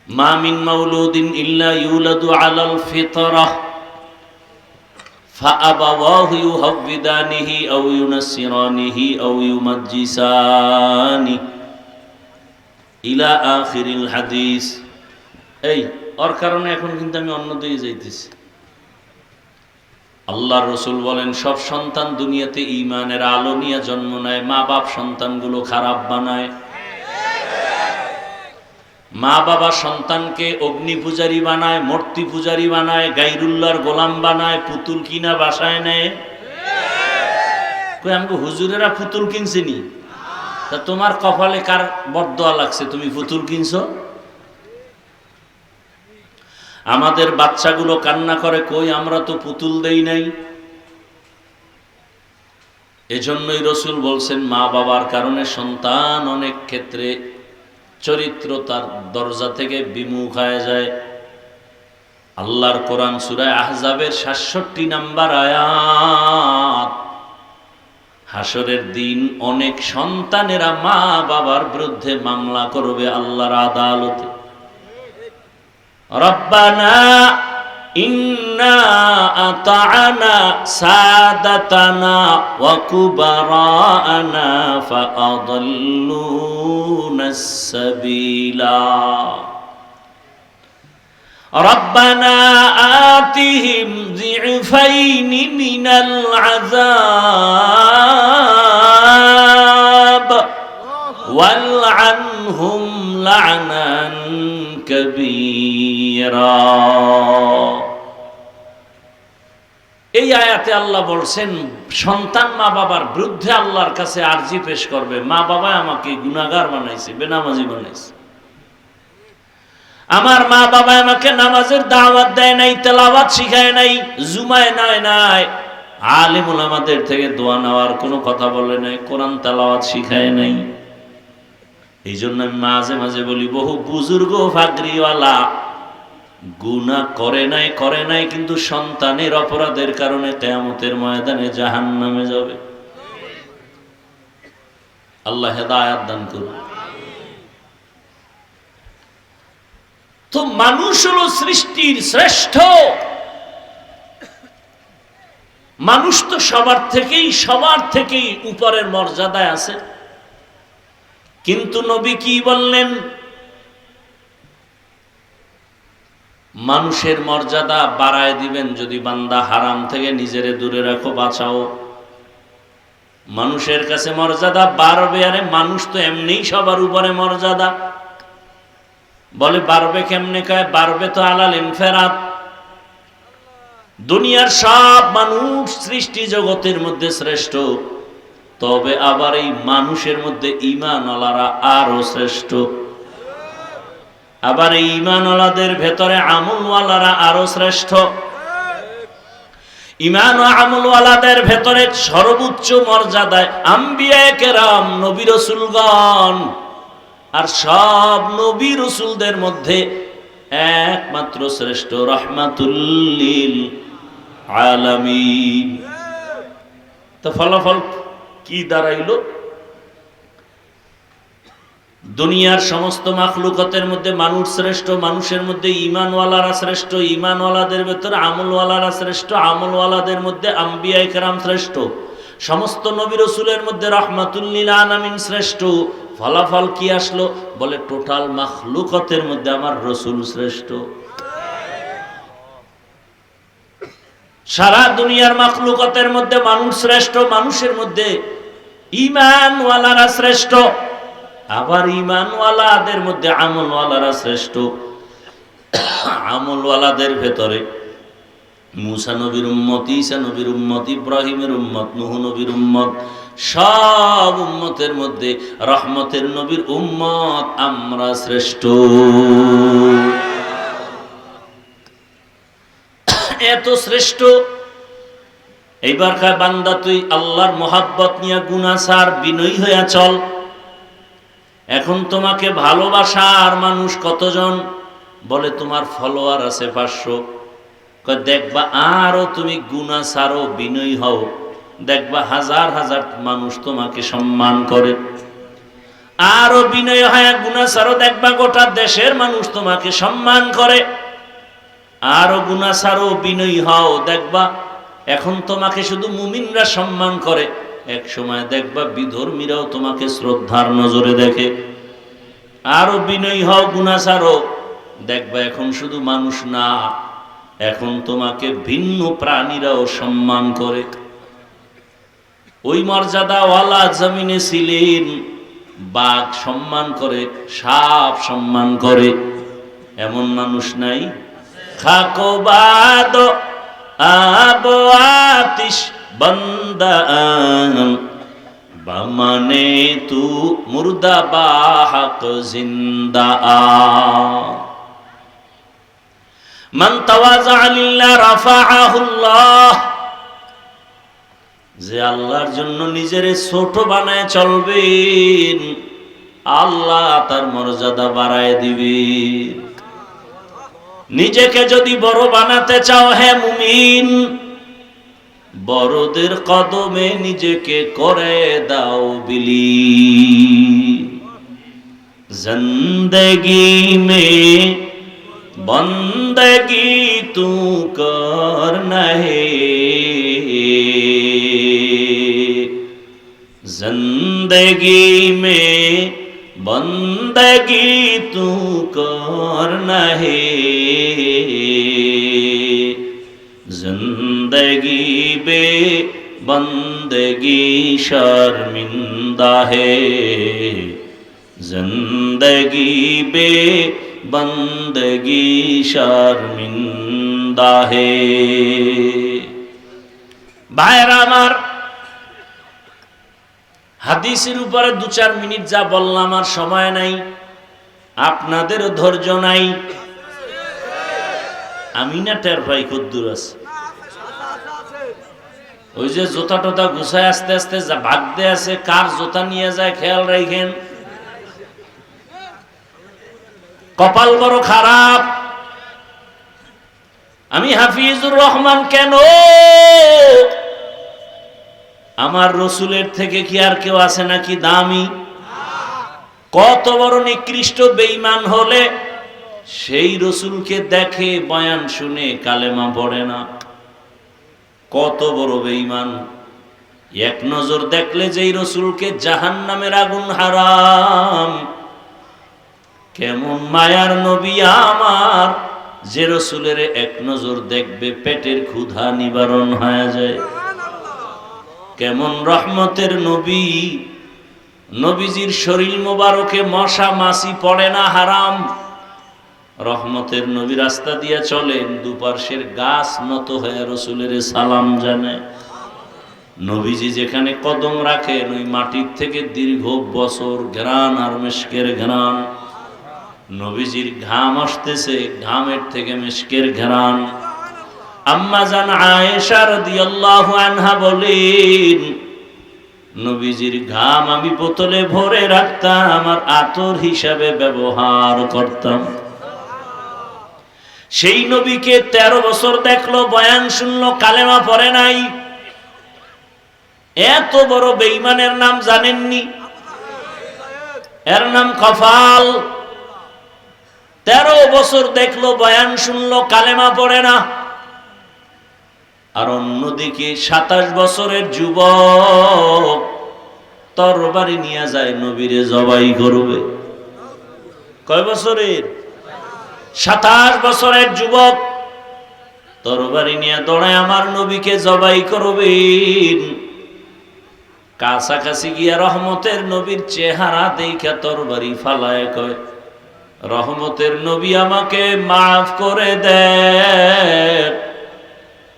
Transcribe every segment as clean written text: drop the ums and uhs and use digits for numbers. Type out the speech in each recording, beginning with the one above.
মা মিন মাউলুদিন ইল্লা ইউলাদু আলাল ফিতরাহ ফাআবাওয়াহু ইউহাব্বিদানিহি আও ইউনাসসিরানিহি আও ইউমাজ্জিসানি ইলা আখিরিল হাদিস। এই ওর কারণে এখন কিন্তু আমি অন্য দিকে যাইতেছি। আল্লাহর রাসূল বলেন, সব সন্তান দুনিয়াতে ঈমানের আলো নিয়ে জন্ম নেয়, মা বাপ সন্তানগুলো খারাপ বানায়। মা বাবা সন্তানকে অগ্নি পূজারী বানায়, মূর্তি পূজারী বানায়, গায়রুল্লাহর গোলাম বানায়, পুতুল কিনা বাসায় নেয়। কই আমগো হুজুরেরা পুতুল কিনছেনি? তা তোমার কপালে কার বরদোয়া লাগছে তুমি পুতুল কিনছো? আমাদের বাচ্চাগুলো কান্না করে, কই আমরা তো পুতুল দেই নাই। এজন্যই রাসূল বলছেন, মা বাবার কারণে সন্তান অনেক ক্ষেত্রে চরিত্র তার দরজা থেকে বিমুখ হয়ে যায়। আল্লাহর কোরআন সূরা আহজাবের ৬৭ নম্বর আয়াত, হাসরের দিন অনেক সন্তানেরা মা বাবার বিরুদ্ধে মামলা করবে আল্লাহর আদালতে। রব্বানা ইন্না আতা'না সাদাতানা ওয়া কুবারানা ফাআদাল্লুনাস সাবিলা রব্বানা আতিহিম যি'ফাইনি মিনাল আযাব ওয়ালআনহুম লা'নান কাবীরা। এই আয়াতে আল্লাহ বলছেন, সন্তান মা বাবার বিরুদ্ধে আল্লাহর কাছে আরজি পেশ করবে, মা বাবা আমাকে গুনাহগার বানাইছে, বেনামাজি বানাইছে। আমার মা বাবা আমাকে নামাজের দাওয়াত দেয় নাই, তেলাওয়াত শিখায় নাই, জুমায় নাই, আলেম ওলামাদের থেকে দোয়া নেওয়ার কোনো কথা বলে নাই, কোরআন তেলাওয়াত শিখায় নাই। এই জন্য আমি মাঝে মাঝে বলি, বহু বুজুর্গ ফাগরিওয়ালা গুনাহ করে নাই কিন্তু সন্তানের অপরাধের কারণে কিয়ামতের ময়দানে জাহান্নামে যাবে। আল্লাহ হেদায়েত দান করুন। তো মানুষ হলো সৃষ্টির শ্রেষ্ঠ। মানুষ তো সবার থেকেই উপরের মর্যাদায় আছে। কিন্তু নবী কি বললেন? মানুষের মর্যাদা বাড়ায় দিবেন যদি বান্দা হারাম থেকে নিজেরে দূরে রাখো, বাঁচাও। মানুষের কাছে মর্যাদা বাড়বে। আরে মানুষ তো এমনিই সবার উপরে মর্যাদা। বলে বাড়বে কেমনে? কয় বাড়বে তো আলাল ইনফেরাত। দুনিয়ার সব মানুষ সৃষ্টি জগতের মধ্যে শ্রেষ্ঠ, তবে আবার এই মানুষের মধ্যে ঈমানওয়ালারা আরো শ্রেষ্ঠ। আবার এই ঈমানওয়ালাদের ভেতরে আমলওয়ালারা আরো শ্রেষ্ঠ। ঈমান ও আমলওয়ালাদের ভেতরে সর্বোচ্চ মর্যাদায় আম্বিয়ায়ে কেরাম, নবী রাসূলগণ। আর সব নবী রাসূলদের মধ্যে একমাত্র শ্রেষ্ঠ রাহমাতুল লিল আলামিন। তো ফলাফল কি দাঁড়াইলো? দুনিয়ার সমস্ত মাখলুকাতের মধ্যে মানুষ শ্রেষ্ঠ, মানুষের মধ্যে ঈমানওয়ালারা শ্রেষ্ঠ, ঈমানওয়ালাদের ভেতরে আমলওয়ালারা শ্রেষ্ঠ, আমলওয়ালাদের মধ্যে আম্বিয়ায়ে কেরাম শ্রেষ্ঠ, সমস্ত নবী রাসূলের মধ্যে রাহমাতুল লিল আলামিন শ্রেষ্ঠ। ফলাফল কি আসলো? বলে টোটাল মাখলুকাতের মধ্যে আমার রাসূল শ্রেষ্ঠ। সারা দুনিয়ার মাখলুকাতের মধ্যে মানুষ শ্রেষ্ঠ, মানুষের মধ্যে ঈমানওয়ালারা শ্রেষ্ঠ, আবার ঈমানওয়ালাদের মধ্যে আমলওয়ালারা শ্রেষ্ঠ। আমলওয়ালাদের ভেতরে মুসা নবীর উম্মত, ঈসা নবীর উম্মত, ইব্রাহিমের উম্মত, নূহ নবীর উম্মত, সব উম্মতের মধ্যে রহমতের নবীর উম্মত আমরা শ্রেষ্ঠ। এত শ্রেষ্ঠ। এইবার কয় বান্দা তুই আল্লাহর মোহাব্বত নিয়ে গুনাহ ছাড়, বিনয়ী হইয়া চল। এখন তোমাকে ভালোবাসার মানুষ কতজন? বলে তোমার ফলোয়ার আছে 500। কয় দেখবা আরো তুমি গুনাহ ছাড়ো, বিনয়ী হও, দেখবা হাজার হাজার মানুষ তোমাকে সম্মান করে। আরো বিনয় হয় গুনাহ ছাড়ো, দেখবা গোটা দেশের মানুষ তোমাকে সম্মান করে। আরো গুনাহ ছাড়ো, বিনয়ী হও, দেখবা এখন তোমাকে শুধু মুমিনরা সম্মান করে, এক সময় দেখবা বিধর্মীরাও তোমাকে শ্রদ্ধার নজরে দেখে। আরো বিনয়ী হও, গুনাহ ছাড়ো, দেখবা এখন শুধু মানুষ না, এখন তোমাকে ভিন্ন প্রাণীরাও সম্মান করে। ওই মর্যাদাওয়ালা জমিনে ছিলেন, বাঘ সম্মান করে, সাপ সম্মান করে, এমন মানুষ নাই? খাকো বাদ আব আতিশ বন্দা বামানে তু মুর্দা বাহক জিন্দা মান তাওয়াজা লিল্লাহ রাফাআহুল্লাহ। যে আল্লাহর জন্য নিজের ছোট বানায় চলবেন, আল্লাহ তার মর্যাদা বাড়ায় দিবেন। নিজেকে যদি বড় বানাতে চাও হে মুমিন, বড়দের কদমে নিজেকে করে দাও বিলীন। জিন্দেগি মে বন্দগি তু করনা হে, जिंदगी में बंदगी तू करना है, जिंदगी बे बंदगी शर्मिंदा है, जिंदगी बे बंदगी शर्मिंदा है। भाईरा আমার হাদিসের উপরে 2-4 মিনিট যা বললাম আর সময় নাই, আপনাদেরও ধৈর্য নাই। আমি না টের পাই কদ্দুর আছে। ওই যে জোতা টোতা গুছায় আস্তে আস্তে যা ভাগতে আছে, কার জোতা নিয়ে যায় খেয়াল রাখেন। কপাল বড় খারাপ। আমি হাফিজুর রহমান কেন? আমার রসুলের থেকে কি আর কেউ আছে নাকি দামি? কত বড় নিকৃষ্ট বেঈমান হলে সেই রসুলকে দেখে, বয়ান শুনে কালেমা পড়ে না। কত বড় বেঈমান! এক নজর দেখলে যেই রসুলকে জাহান্নামের আগুন হারাম। কেমন মায়ার নবী আমার, যে রসুলের এক নজর দেখবে পেটের ক্ষুধা নিবারণ হয়ে যায়। কেমন রহমতের নবী, নবীজির শরীর মোবারকে মশা মাছি পড়ে না, হারাম। রহমতের নবী রাস্তা দিয়ে চলেন, দুপার্শ্বের গাছ নত হয়ে রসুলের সালাম জানে। নবীজি যেখানে কদম রাখেন, ওই মাটির থেকে দীর্ঘ বছর ঘ্রাণ আর মিশকের ঘ্রাণ। নবীজির ঘাম আসতেছে, ঘামের থেকে মিশকের ঘ্রাণ। আম্মা জান আয়েশা রাদিয়াল্লাহু আনহা বলেন, নবীজির ঘাম আমি বোতলে ভরে রাখতাম, আমার আতর হিসাবে ব্যবহার করতাম। সেই নবীকে 13 বছর দেখলো, বয়ান শুনলো, কালেমা পড়ে নাই। এত বড় বেঈমানের নাম জানেননি? এর নাম কফাল। 13 বছর দেখলো, বয়ান শুনলো, কালেমা পড়ে না। আর অন্যদিকে 27 বছরের যুবক তরবারি নিয়ে যায় নবীরে জবাই করবে। কয় বছরের? 27 বছরের যুবক তরবারি নিয়ে দৌড়ায় আমার নবীকে জবাই করবেন। কাছাকাছি গিয়া রহমতের নবীর চেহারা দেখে তরবারি ফালায় কয়, রহমতের নবী আমাকে মাফ করে দেন,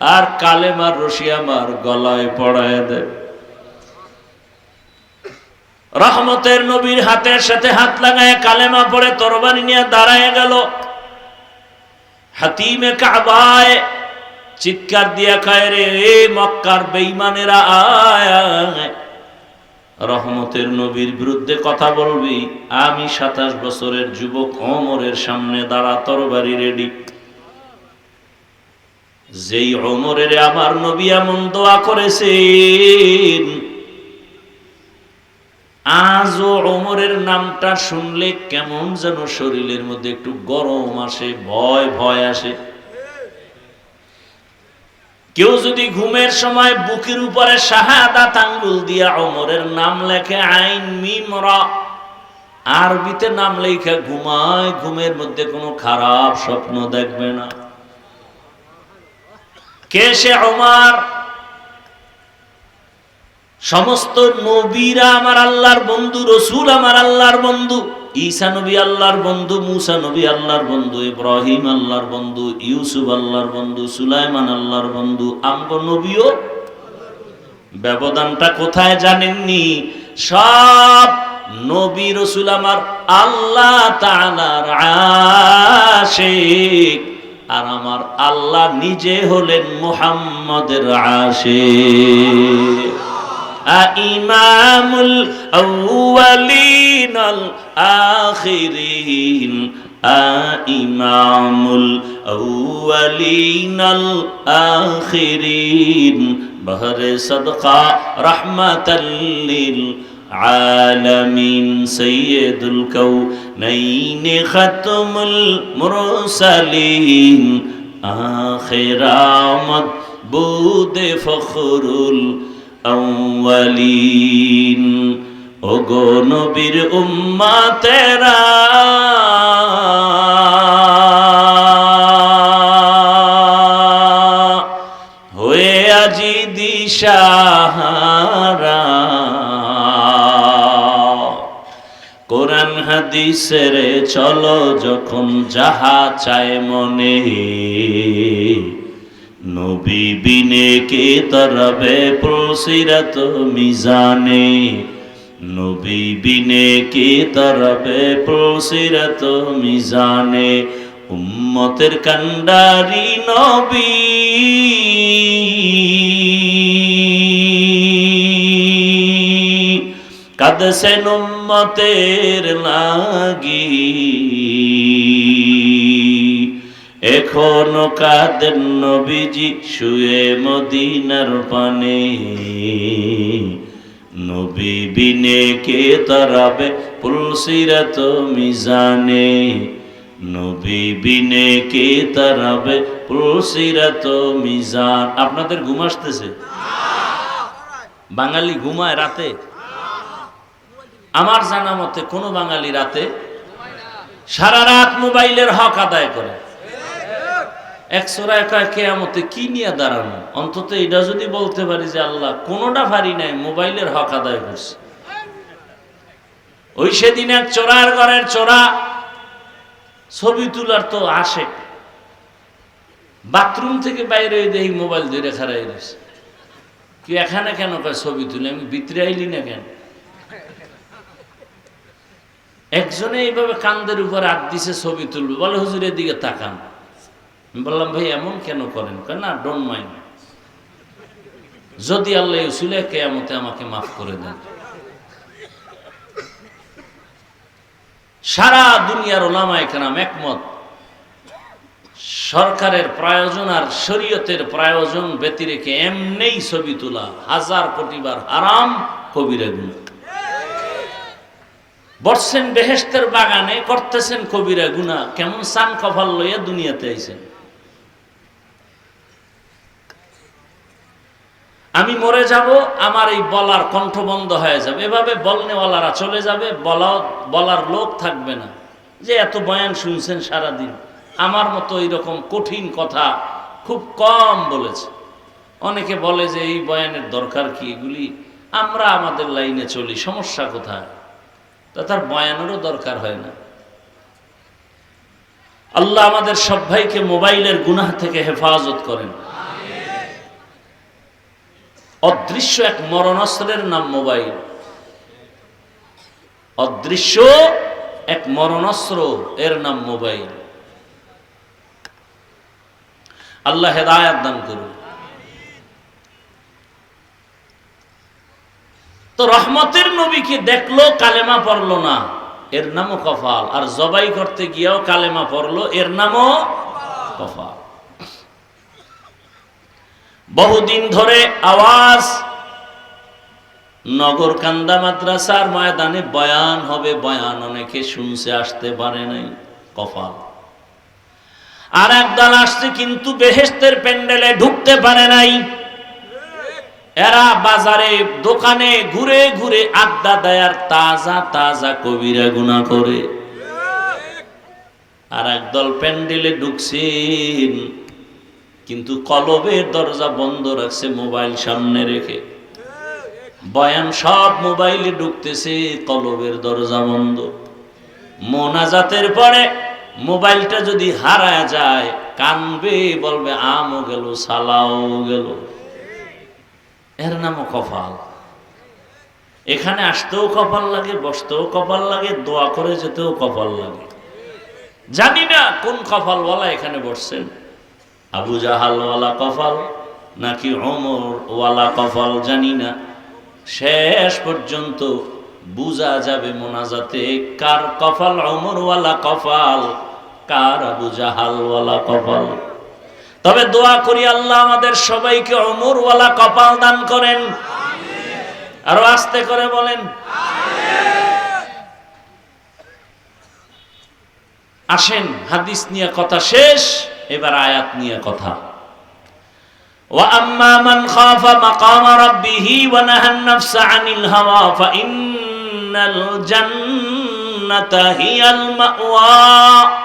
আর কালেমার রশি আমার গলায় পড়ায় দেন। রহমতের নবীর হাতের সাথে হাত লাগায় কালেমা পড়ে তরবারি নিয়ে দাঁড়ায় গেল। হাতিমে কাবায় চিৎকার দিয়া কয়, রে মক্কার বেঈমানেরা আয়, রহমতের নবীর বিরুদ্ধে কথা বলবি? আমি 27 বছরের যুবক ওমরের সামনে দাঁড়া, তরবারি রেডি। যেই ওমরের আমার নবী এমন দোয়া করেছেন, আজও ওমরের নামটা শুনলে কেমন যেন শরীরের মধ্যে একটু গরম আসে, ভয় ভয় আসে। কেউ যদি ঘুমের সময় বুকের উপরে শাহাদাত আঙ্গুল দিয়া ওমরের নাম লেখে, আইন মিম রা, আরবিতে নাম লেখা ঘুমায়, ঘুমের মধ্যে কোনো খারাপ স্বপ্ন দেখবে না। কে সে ওমর? সমস্ত নবীরা আমার আল্লাহর বন্ধু, রসুল আমার আল্লাহর বন্ধু। ঈসা নবী আল্লাহর বন্ধু, মুসা নবী আল্লাহর বন্ধু, ইব্রাহিম আল্লাহর বন্ধু, ইউসুফ আল্লাহর বন্ধু, সুলাইমান আল্লাহর বন্ধু, আমগো নবীও। ব্যবধানটা কোথায় জানেননি? সব নবী রসুল আমার আল্লাহ তাআলার আশিক, আর আমার আল্লাহ নিজে হলেন মুহাম্মদের আশিক। ইমামুল আউয়ালিন আল আখিরিন, ইমামুল আউয়ালিন আল আখিরিন, বহরে সদকা রাহমাতাল লিল আলামিন, সাইয়্যিদুল কাউনাইন খাতমুল মুরসালিন, আখিরামত বুদে ফখরুল আউয়ালিন। ওগো নবীর উম্মতেরা, হয়ে আজি দিশাহারা, কোরআন হাদিসের চলো যখন যাহা চায় মনে, নবী বিনে কে তরবে পুলসিরাত মিজানে, নবী বিনে কে তরবে পুলসিরাত মিজানে। উম্মতের কান্ডারি নবী, কাঁদছেন উম্মতের লাগি, এখনো কাঁদেন নবীজি শুয়ে মদিনার পানে, নবী বিনে কে তরাবে পুলসিরাত মিজানে, নবী বিনে কে তরাবে পুলসিরাত মিজান। আপনাদের ঘুম আসতেছে? বাঙালি ঘুমায় রাতে? আমার জানা মতে কোন বাঙালি রাতে সারা রাত মোবাইলের হক আদায় করে। এক সূরায় কয় কিয়ামতে কি নিয়ে দাঁড়ানো, অন্তত এটা যদি বলতে পারি যে আল্লাহ কোনোটা পারি নাই, মোবাইলের হক আদায় করছে। ওই সেদিন এক চোরার ঘরের চোরা ছবি তোলার তো আসে, বাথরুম থেকে বাইরে দেখি মোবাইল ধরে খারাই রয়েছে। কি এখানে কেন কয় ছবি তুলে? আমি ভিতরে আইলি না কেন? একজনে এইভাবে কান্দের উপর হাত দিছে, ছবি তুলবে, বলে হুজুরের দিকে তাকান। আমি বললাম ভাই এমন কেন করেন? না ডোন্ট মাইন্ড, যদি আল্লাহ উসিলে কিয়ামতে আমাকে মাফ করে দেন। সারা দুনিয়ার উলামায়ে কেরাম একমত, সরকারের প্রয়োজন আর শরীয়তের প্রয়োজন ব্যতিরেকে এমনিই ছবি তোলা 1000 কোটি বার হারাম, কবিরা গুনাহ। বসছেন বেহেশতের বাগানে, করতেছেন কবিরা গুনাহ, কেমন সান কপাল লইয়া দুনিয়াতে আইছেন। আমি মরে যাব, আমার এই বলার কণ্ঠ বন্ধ হয়ে যাবে, এভাবে বলনেওয়ালারা চলে যাবে, বলার লোক থাকবে না। যে এত বয়ান শুনছেন সারাদিন, আমার মতো এইরকম কঠিন কথা খুব কম বলেছে। অনেকে বলে যে এই বয়ানের দরকার কি, এগুলি আমরা আমাদের লাইনে চলি, সমস্যা কোথায়? তা তার বয়ানেরও দরকার হয় না। আল্লাহ আমাদের সব ভাইকে মোবাইলের গুনাহ থেকে হেফাজত করেন। অদৃশ্য এক মরণাস্ত্রের নাম মোবাইল, অদৃশ্য এক মরণাস্ত্র, এর নাম মোবাইল। আল্লাহ হেদায়েত দান করুন। তো রহমতের নবীকে দেখলো, কালেমা পড়লো না, এর নামও কফাল। আর জবাই করতে গিয়েও কালেমা পড়লো, এর নামও কফাল। বহুদিন ধরে আওয়াজ নগরকান্দা মাদ্রাসার ময়দানে বয়ান হবে, বয়ান অনেকে শুনছে, আসতে পারে নাই, কপাল। আর একদল আসছে কিন্তু বেহেশতের প্যান্ডেলে ঢুকতে পারে নাই। এরা বাজারে দোকানে ঘুরে ঘুরে আড্ডা দেয় আর তাজা তাজা কবিরা গুনাহ করে। আর একদল প্যান্ডেলে ঢুকছেন কিন্তু কলবের দরজা বন্ধ রাখছে, মোবাইল সামনে রেখে। বয়ান সব মোবাইলে ঢুকতেছে, কলবের দরজা বন্ধ। মোনাজাতের পরে মোবাইলটা যদি হারায় যায়, কানবে, বলবে আমও গেল, সালাও গেল। এর নামও কপাল। এখানে আসতেও কপাল লাগে, বসতেও কপাল লাগে, দোয়া করে যেতেও কপাল লাগে। জানি না কোন কপালওয়ালা এখানে বসছেন, আবু জাহালওয়ালা কপাল নাকি ওমর ওয়ালা কপাল জানি না। শেষ পর্যন্ত বুঝা যাবে মোনাজাতে কার কপাল ওমর ওয়ালা কপাল, কার আবু জাহাল ওয়ালা কপাল। তবে দোয়া করি আল্লাহ আমাদের সবাইকে ওমর ওয়ালা কপাল দান করেন। আরো আস্তে করে বলেন আসেন, হাদিস নিয়ে কথা শেষ, এবার আয়াত নিয়ে কথা। وَأَمَّا مَنْ خَافَ مَقَامَ رَبِّهِ وَنَهَى النَّفْسَ عَنِ الْهَوَى فَإِنَّ الْجَنَّةَ هِيَ الْمَأْوَى